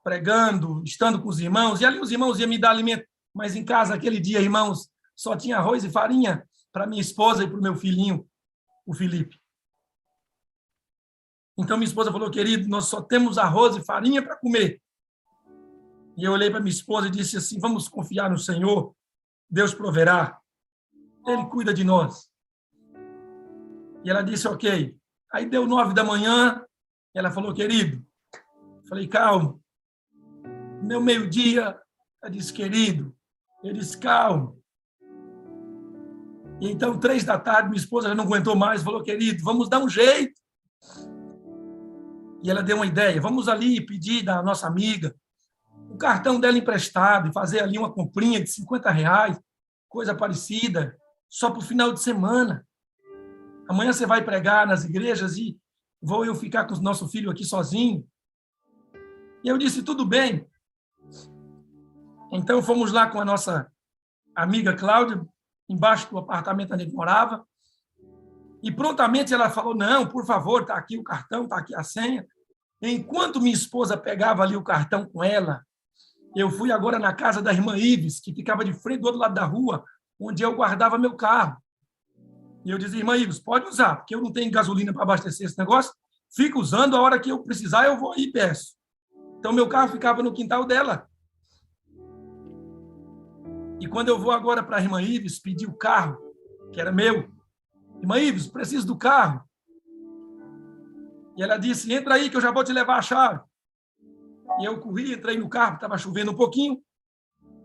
pregando, estando com os irmãos. E ali os irmãos iam me dar alimento. Mas em casa, aquele dia, irmãos, só tinha arroz e farinha para minha esposa e para o meu filhinho, o Felipe. Então, minha esposa falou: querido, nós só temos arroz e farinha para comer. E eu olhei para minha esposa e disse assim: vamos confiar no Senhor, Deus proverá, Ele cuida de nós. E ela disse: ok. Aí deu 9 da manhã, ela falou: querido, falei: calma. Meu meio-dia, ela disse: querido. Eu disse: calma. E então, 3 da tarde, minha esposa já não aguentou mais, falou: querido, vamos dar um jeito. E ela deu uma ideia: vamos ali pedir da nossa amiga o cartão dela emprestado e fazer ali uma comprinha de R$50, coisa parecida, só para o final de semana. Amanhã você vai pregar nas igrejas e vou eu ficar com o nosso filho aqui sozinho. E eu disse: tudo bem. Então fomos lá com a nossa amiga Cláudia, embaixo do apartamento onde ele morava, e prontamente ela falou: não, por favor, está aqui o cartão, está aqui a senha. Enquanto minha esposa pegava ali o cartão com ela, eu fui agora na casa da irmã Ives, que ficava de frente do outro lado da rua, onde eu guardava meu carro. E eu dizia, irmã Ives, pode usar, porque eu não tenho gasolina para abastecer esse negócio, fica usando, a hora que eu precisar eu vou e peço. Então, meu carro ficava no quintal dela. E quando eu vou agora para a irmã Ives pedir o carro, que era meu, irmã Ives, preciso do carro. E ela disse, entra aí que eu já vou te levar a chave. E eu corri, entrei no carro, estava chovendo um pouquinho,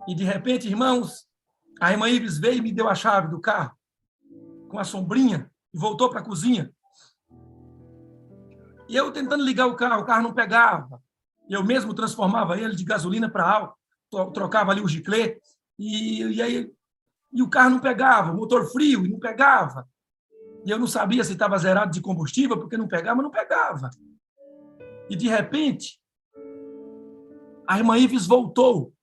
e de repente, irmãos, a irmã Ives veio e me deu a chave do carro, com a sombrinha, e voltou para a cozinha. E eu tentando ligar o carro não pegava. Eu mesmo transformava ele de gasolina para álcool, trocava ali o giclê, e o carro não pegava, o motor frio, e não pegava. E eu não sabia se estava zerado de combustível, porque não pegava, mas não pegava. E, de repente, a irmã Ives voltou.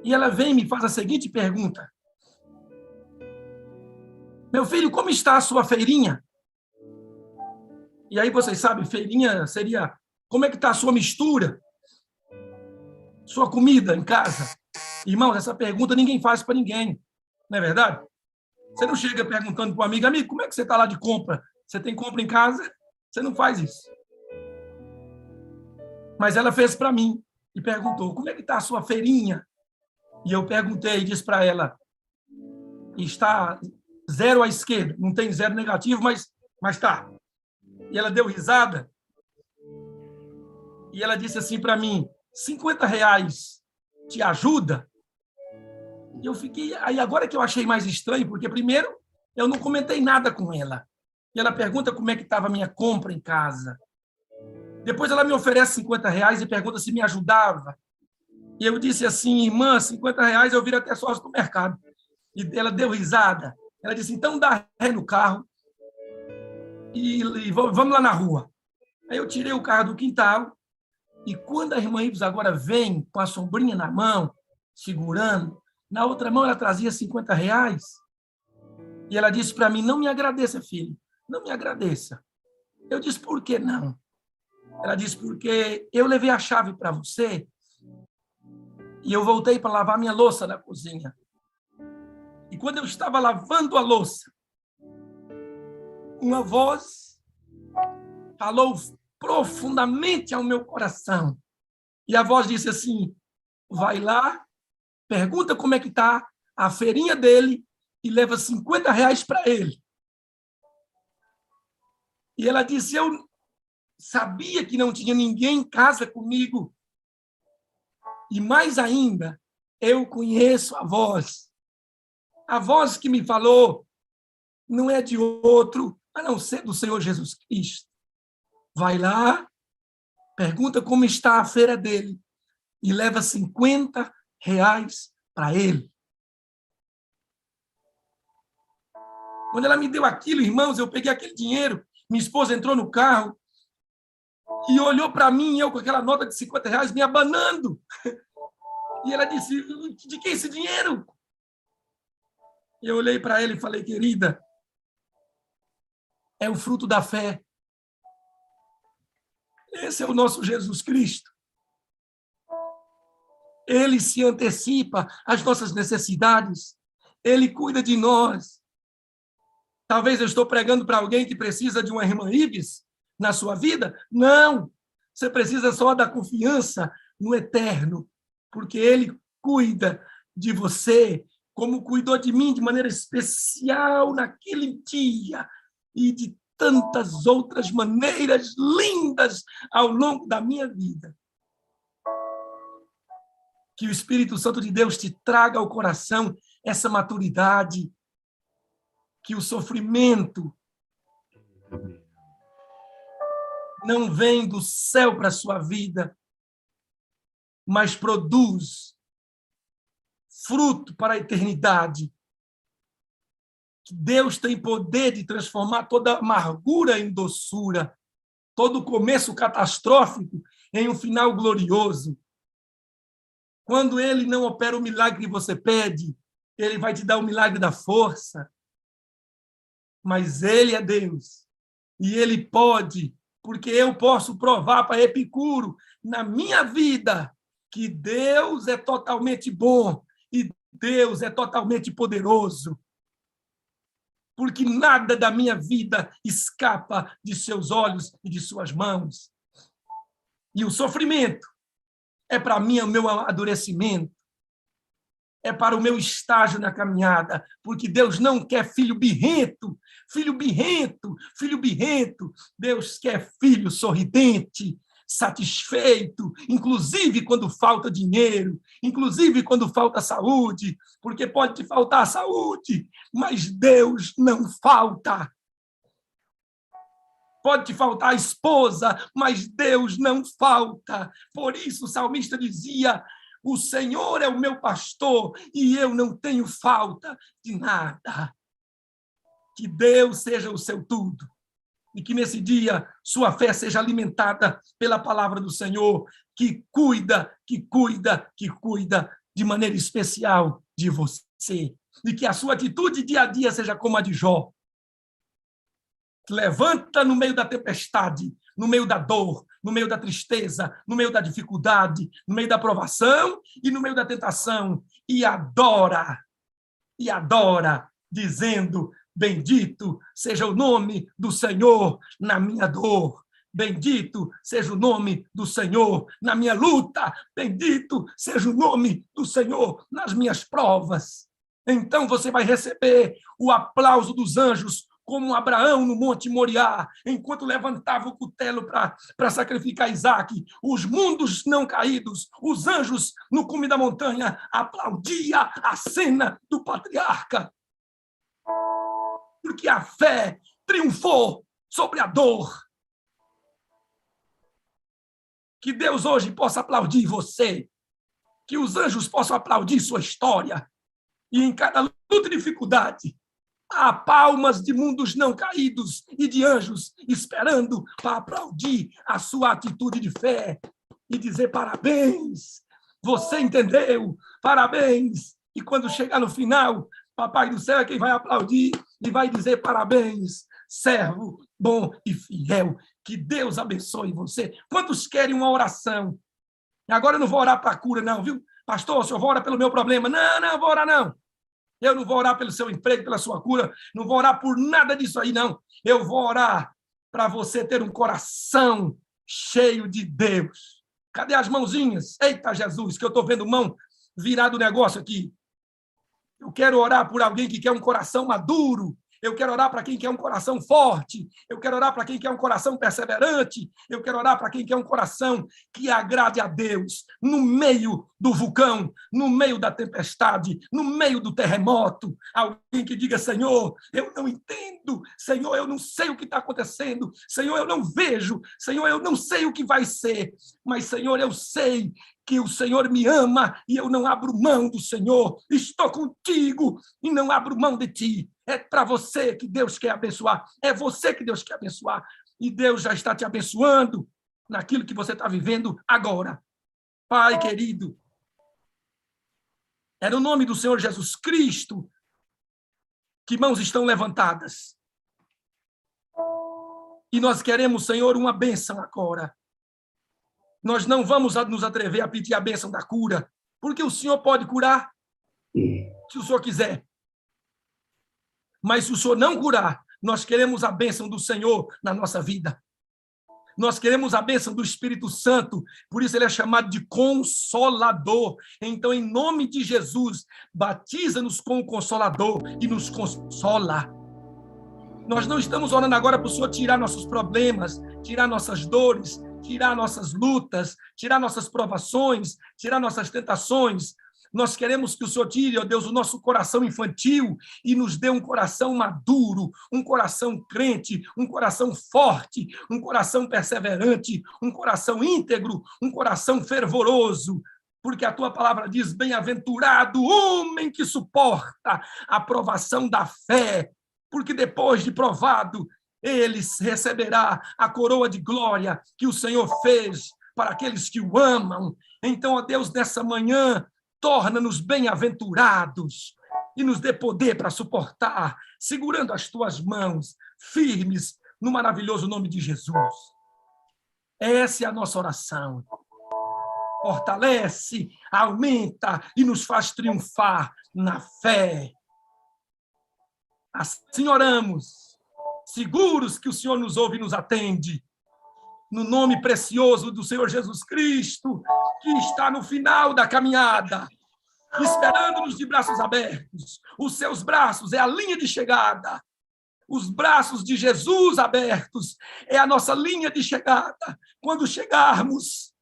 E ela vem e me faz a seguinte pergunta. Meu filho, como está a sua feirinha? E aí, vocês sabem, feirinha seria... Como é que está a sua mistura? Sua comida em casa? Irmãos, essa pergunta ninguém faz para ninguém. Não é verdade? Você não chega perguntando para um amigo, amigo, como é que você está lá de compra? Você tem compra em casa? Você não faz isso. Mas ela fez para mim e perguntou, como é que está a sua feirinha? E eu perguntei e disse para ela, está 0 à esquerda, não tem 0 negativo, mas está. E ela deu risada e ela disse assim para mim, R$50 te ajuda? E eu fiquei... Aí agora que eu achei mais estranho, porque primeiro eu não comentei nada com ela. E ela pergunta como é que estava a minha compra em casa. Depois ela me oferece R$50 e pergunta se me ajudava. E eu disse assim, irmã, R$50 eu viro até sócio do mercado. E ela deu risada. Ela disse, então dá ré no carro e vamos lá na rua. Aí eu tirei o carro do quintal e quando a irmã Ives agora vem com a sombrinha na mão, segurando, na outra mão ela trazia R$50 e ela disse para mim, não me agradeça, filho, não me agradeça. Eu disse, por que não? Ela disse, porque eu levei a chave para você e eu voltei para lavar minha louça na cozinha. E quando eu estava lavando a louça, uma voz falou profundamente ao meu coração. E a voz disse assim, vai lá, pergunta como é que está a feirinha dele e leva R$50 para ele. E ela disse, eu sabia que não tinha ninguém em casa comigo. E mais ainda, eu conheço a voz. A voz que me falou não é de outro, a não ser do Senhor Jesus Cristo. Vai lá, pergunta como está a feira dele e leva R$50 para ele. Quando ela me deu aquilo, irmãos, eu peguei aquele dinheiro, minha esposa entrou no carro e olhou para mim, eu com aquela nota de R$50 me abanando. E ela disse, de que esse dinheiro? Eu olhei para ela e falei, querida, é o fruto da fé. Esse é o nosso Jesus Cristo. Ele se antecipa às nossas necessidades. Ele cuida de nós. Talvez eu estou pregando para alguém que precisa de uma irmã Ives na sua vida. Não! Você precisa só da confiança no eterno, porque ele cuida de você, como cuidou de mim de maneira especial naquele dia e de tantas outras maneiras lindas ao longo da minha vida. Que o Espírito Santo de Deus te traga ao coração essa maturidade, que o sofrimento não vem do céu para a sua vida, mas produz fruto para a eternidade. Que Deus tem poder de transformar toda amargura em doçura, todo começo catastrófico em um final glorioso. Quando Ele não opera o milagre que você pede, Ele vai te dar o milagre da força. Mas Ele é Deus. E Ele pode, porque eu posso provar para Epicuro, na minha vida, que Deus é totalmente bom. E Deus é totalmente poderoso, porque nada da minha vida escapa de seus olhos e de suas mãos. E o sofrimento é para mim o meu amadurecimento, é para o meu estágio na caminhada, porque Deus não quer filho birrento, filho birrento, filho birrento. Deus quer filho sorridente, satisfeito, inclusive quando falta dinheiro, inclusive quando falta saúde, porque pode te faltar saúde, mas Deus não falta. Pode te faltar a esposa, mas Deus não falta. Por isso o salmista dizia: o Senhor é o meu pastor e eu não tenho falta de nada. Que Deus seja o seu tudo. E que nesse dia sua fé seja alimentada pela palavra do Senhor, que cuida de maneira especial de você. E que a sua atitude dia a dia seja como a de Jó. Levanta no meio da tempestade, no meio da dor, no meio da tristeza, no meio da dificuldade, no meio da provação e no meio da tentação, e adora, dizendo: bendito seja o nome do Senhor na minha dor, bendito seja o nome do Senhor na minha luta, bendito seja o nome do Senhor nas minhas provas. Então você vai receber o aplauso dos anjos, como Abraão no Monte Moriá, enquanto levantava o cutelo para sacrificar Isaque. Os mundos não caídos, os anjos no cume da montanha, aplaudia a cena do patriarca. Porque a fé triunfou sobre a dor. Que Deus hoje possa aplaudir você, que os anjos possam aplaudir sua história, e em cada luta e dificuldade, há palmas de mundos não caídos e de anjos esperando para aplaudir a sua atitude de fé e dizer: parabéns, você entendeu, parabéns. E quando chegar no final, Papai do céu é quem vai aplaudir e vai dizer: parabéns, servo bom e fiel. Que Deus abençoe você. Quantos querem uma oração? Agora eu não vou orar para a cura, não, viu? Pastor, o senhor vai orar pelo meu problema? Não, vou orar, não. Eu não vou orar pelo seu emprego, pela sua cura, não vou orar por nada disso aí, não. Eu vou orar para você ter um coração cheio de Deus. Cadê as mãozinhas? Eita, Jesus, que eu estou vendo mão virada do negócio aqui. Eu quero orar por alguém que quer um coração maduro. Eu quero orar para quem quer um coração forte. Eu quero orar para quem quer um coração perseverante. Eu quero orar para quem quer um coração que agrade a Deus no meio do vulcão, no meio da tempestade, no meio do terremoto. Alguém que diga: Senhor, eu não entendo. Senhor, eu não sei o que está acontecendo. Senhor, eu não vejo. Senhor, eu não sei o que vai ser. Mas, Senhor, eu sei que o Senhor me ama e eu não abro mão do Senhor. Estou contigo e não abro mão de ti. É para você que Deus quer abençoar. É você que Deus quer abençoar. E Deus já está te abençoando naquilo que você está vivendo agora. Pai querido, é no nome do Senhor Jesus Cristo que mãos estão levantadas. E nós queremos, Senhor, uma bênção agora. Nós não vamos nos atrever a pedir a bênção da cura, porque o Senhor pode curar, se o Senhor quiser. Mas se o Senhor não curar, nós queremos a bênção do Senhor na nossa vida. Nós queremos a bênção do Espírito Santo, por isso ele é chamado de Consolador. Então, em nome de Jesus, batiza-nos com o Consolador e nos consola. Nós não estamos orando agora para o Senhor tirar nossos problemas, tirar nossas dores, tirar nossas lutas, tirar nossas provações, tirar nossas tentações. Nós queremos que o Senhor tire, ó Deus, o nosso coração infantil e nos dê um coração maduro, um coração crente, um coração forte, um coração perseverante, um coração íntegro, um coração fervoroso. Porque a tua palavra diz: bem-aventurado o homem que suporta a provação da fé, porque depois de provado, ele receberá a coroa de glória que o Senhor fez para aqueles que o amam. Então, ó Deus, nessa manhã, torna-nos bem-aventurados e nos dê poder para suportar, segurando as tuas mãos, firmes, no maravilhoso nome de Jesus. Essa é a nossa oração. fortalece, aumenta e nos faz triunfar na fé. Assim oramos, seguros que o Senhor nos ouve e nos atende, no nome precioso do Senhor Jesus Cristo, que está no final da caminhada, esperando-nos de braços abertos. Os seus braços é a linha de chegada. Os braços de Jesus abertos é a nossa linha de chegada. Quando chegarmos,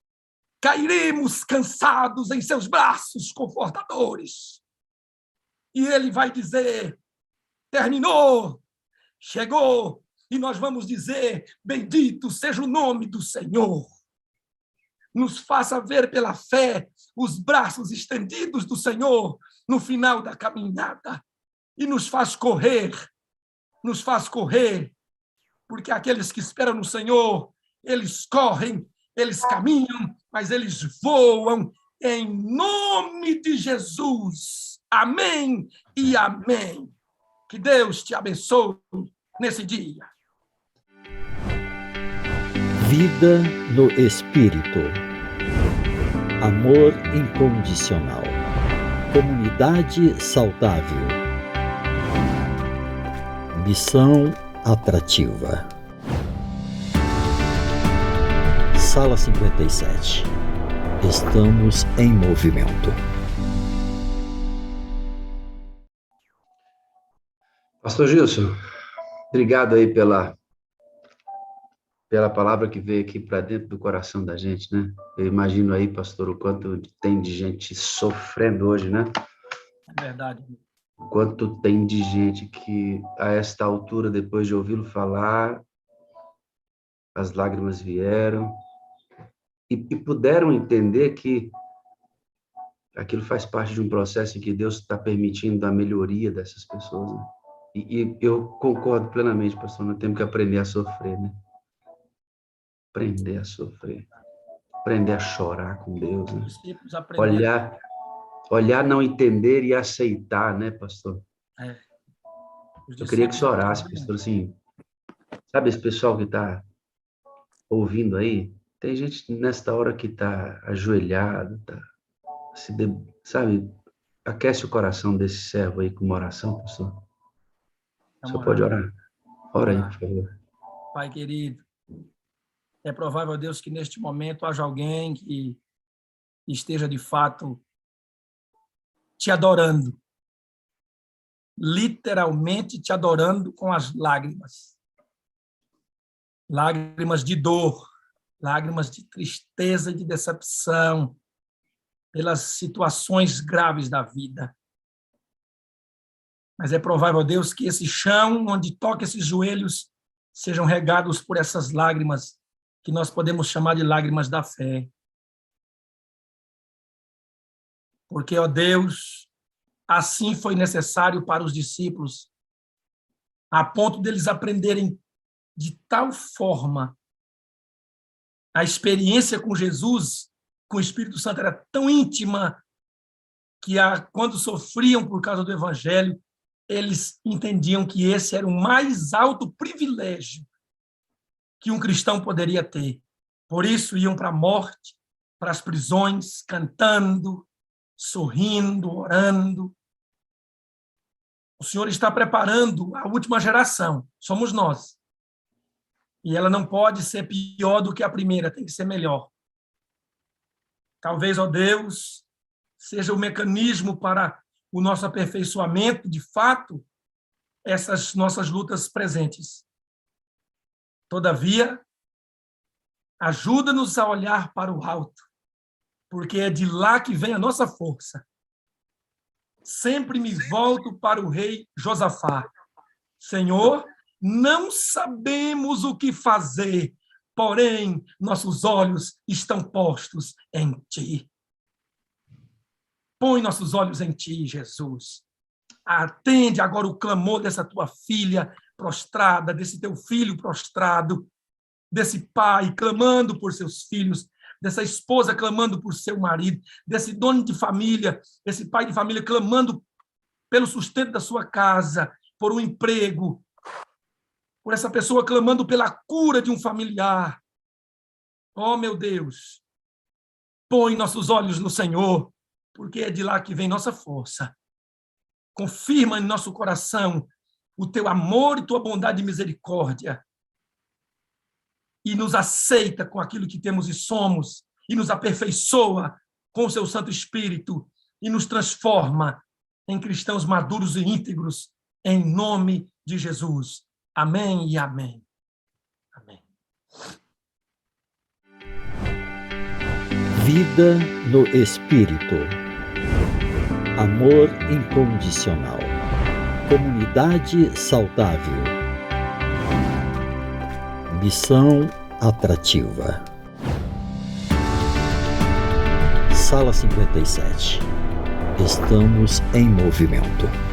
cairemos cansados em seus braços confortadores. E ele vai dizer: terminou, chegou, e nós vamos dizer: bendito seja o nome do Senhor. Nos faça ver pela fé os braços estendidos do Senhor no final da caminhada e nos faz correr, porque aqueles que esperam no Senhor, eles correm, eles caminham, mas eles voam em nome de Jesus. Amém e amém. Que Deus te abençoe nesse dia.
Vida no Espírito. Amor incondicional. Comunidade saudável. Missão atrativa. Sala 57. Estamos em movimento.
Pastor Gilson, obrigado aí pela palavra que veio aqui para dentro do coração da gente, né? Eu imagino aí, pastor, o quanto tem de gente sofrendo hoje, né?
É verdade.
O quanto tem de gente que, a esta altura, depois de ouvi-lo falar, as lágrimas vieram e puderam entender que aquilo faz parte de um processo em que Deus está permitindo a melhoria dessas pessoas, né? E eu concordo plenamente, pastor, nós temos que aprender a sofrer, né? Aprender a sofrer, aprender a chorar com Deus, né? Olhar, não entender e aceitar, né, pastor? Eu queria que você orasse, pastor, assim, sabe esse pessoal que está ouvindo aí? Tem gente nesta hora que está ajoelhado, sabe? Aquece o coração desse servo aí com uma oração, pastor. Só pode orar. Ora aí, por favor.
Pai querido, é provável, Deus, que neste momento haja alguém que esteja, de fato, te adorando. Literalmente te adorando com as lágrimas. Lágrimas de dor, lágrimas de tristeza e de decepção pelas situações graves da vida. Mas é provável, Deus, que esse chão onde toca esses joelhos sejam regados por essas lágrimas que nós podemos chamar de lágrimas da fé. Porque, ó Deus, assim foi necessário para os discípulos, a ponto deles aprenderem de tal forma a experiência com Jesus, com o Espírito Santo, era tão íntima que quando sofriam por causa do Evangelho, eles entendiam que esse era o mais alto privilégio que um cristão poderia ter. Por isso, iam para a morte, para as prisões, cantando, sorrindo, orando. O Senhor está preparando a última geração, somos nós. E ela não pode ser pior do que a primeira, tem que ser melhor. Talvez, ó Deus, seja o mecanismo para o nosso aperfeiçoamento, de fato, essas nossas lutas presentes. Todavia, ajuda-nos a olhar para o alto, porque é de lá que vem a nossa força. Sempre me volto para o rei Josafá. Senhor, não sabemos o que fazer, porém, nossos olhos estão postos em Ti. Põe nossos olhos em Ti, Jesus. Atende agora o clamor dessa Tua filha prostrada, desse Teu filho prostrado, desse pai clamando por seus filhos, dessa esposa clamando por seu marido, desse dono de família, esse pai de família clamando pelo sustento da sua casa, por um emprego, por essa pessoa clamando pela cura de um familiar. Oh, meu Deus, Põe nossos olhos no Senhor, porque é de lá que vem nossa força. Confirma em nosso coração o teu amor e tua bondade e misericórdia. E nos aceita com aquilo que temos e somos, e nos aperfeiçoa com o seu Santo Espírito, e nos transforma em cristãos maduros e íntegros, em nome de Jesus. Amém e amém. Amém.
Vida no Espírito. Amor incondicional. Comunidade saudável. Missão atrativa. Sala 57. Estamos em movimento.